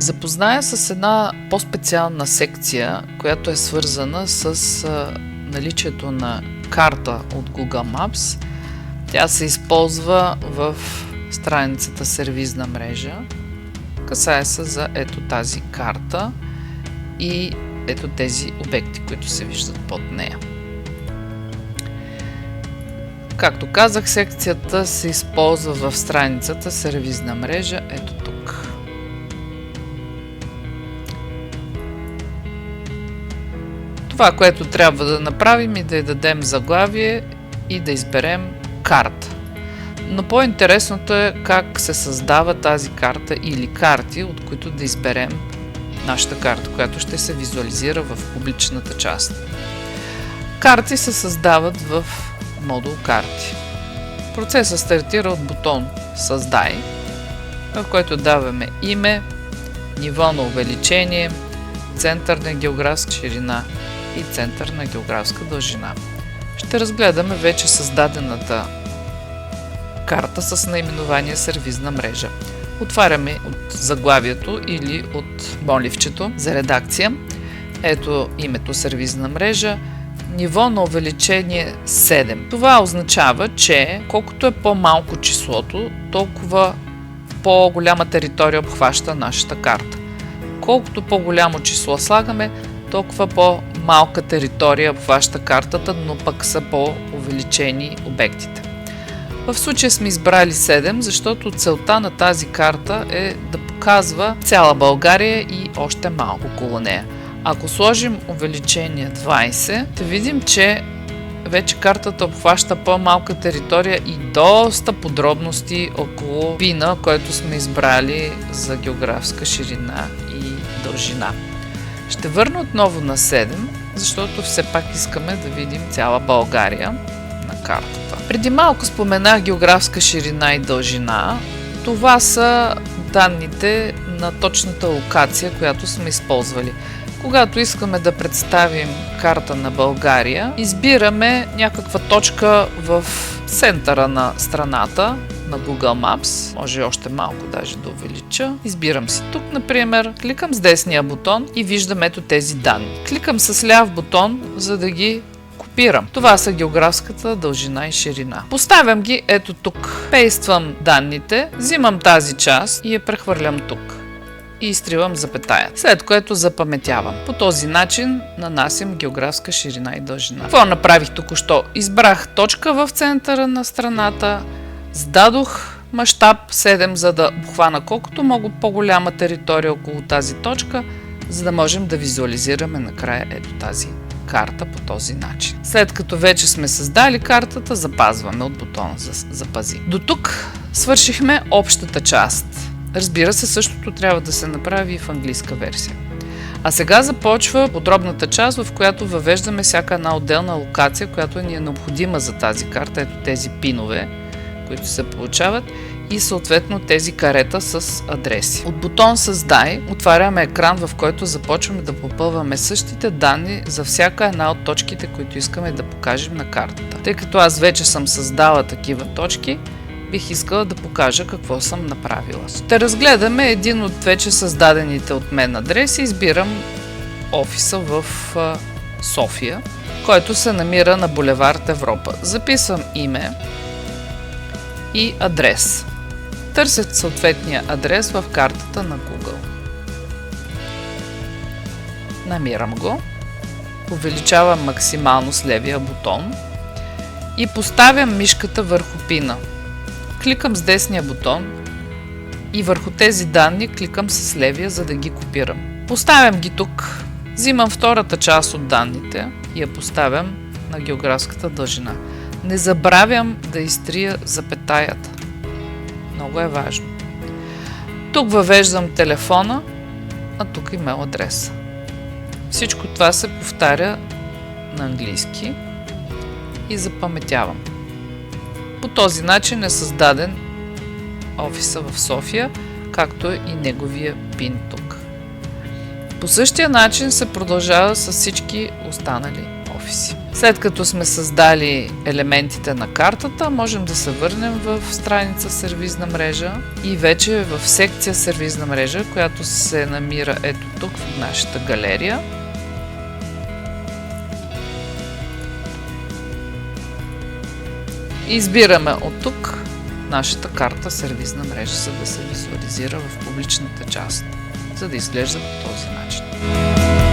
запозная с една по-специална секция, която е свързана с наличието на карта от Google Maps. Тя се използва в страницата сервизна мрежа. Касае се за ето тази карта и ето тези обекти, които се виждат под нея. Както казах, секцията се използва в страницата сервизна мрежа ето тук. Това, което трябва да направим, е да й дадем заглавие и да изберем карта. Но по-интересното е как се създава тази карта или карти, от които да изберем нашата карта, която ще се визуализира в публичната част. Карти се създават в модул карти. Процесът стартира от бутон Създай, в който даваме име, ниво на увеличение, център на географска ширина и център на географска дължина. Ще разгледаме вече създадената карта с наименование сервизна мрежа. Отваряме от заглавието или от моливчето за редакция. Ето името сервизна мрежа. Ниво на увеличение 7. Това означава, че колкото е по-малко числото, толкова по-голяма територия обхваща нашата карта. Колкото по-голямо число слагаме, толкова по-малка територия обхваща картата, но пък са по-увеличени обектите. В случая сме избрали 7, защото целта на тази карта е да показва цяла България и още малко около нея. Ако сложим увеличение 20, ще видим, че вече картата обхваща по-малка територия и доста подробности около пина, който сме избрали за географска ширина и дължина. Ще върна отново на 7, защото все пак искаме да видим цяла България на картата. Преди малко споменах географска ширина и дължина. Това са данните на точната локация, която сме използвали. Когато искаме да представим карта на България, избираме някаква точка в центъра на страната на Google Maps. Може още малко даже да увелича. Избирам си тук, например. Кликам с десния бутон и виждам ето тези данни. Кликам с ляв бутон, за да ги копирам. Това са географската дължина и ширина. Поставям ги ето тук. Пействам данните, взимам тази част и я прехвърлям тук. И изтривам запетая, след което запаметявам. По този начин нанасям географска ширина и дължина. Какво направих току-що? Избрах точка в центъра на страната, зададох мащаб 7, за да обхвана колкото мога по-голяма територия около тази точка, за да можем да визуализираме накрая ето тази карта по този начин. След като вече сме създали картата, запазваме от бутона за запази. До тук свършихме общата част. Разбира се, същото трябва да се направи и в английска версия. А сега започва подробната част, в която въвеждаме всяка една отделна локация, която ни е необходима за тази карта. Ето тези пинове, които се получават, и съответно тези карета с адреси. От бутон Създай отваряме екран, в който започваме да попълваме същите данни за всяка една от точките, които искаме да покажем на картата. Тъй като аз вече съм създала такива точки, бих искала да покажа какво съм направила. Ще разгледаме един от вече създадените от мен адреси. Избирам офиса в София, който се намира на булевард Европа. Записвам име и адрес. Търсят съответния адрес в картата на Google. Намирам го. Увеличавам максимално с левия бутон и поставям мишката върху пина. Кликам с десния бутон и върху тези данни кликам с левия, за да ги копирам. Поставям ги тук. Взимам втората част от данните и я поставям на географската дължина. Не забравям да изтрия запетаята. Много е важно. Тук въвеждам телефона, а тук имейл адреса. Всичко това се повтаря на английски и запаметявам. По този начин е създаден офиса в София, както и неговия пин тук. По същия начин се продължава с всички останали офиси. След като сме създали елементите на картата, можем да се върнем в страница сервизна мрежа и вече в секция сервизна мрежа, която се намира ето тук в нашата галерия. Избираме от тук нашата карта сервизна мрежа, за да се визуализира в публичната част, за да изглежда по този начин.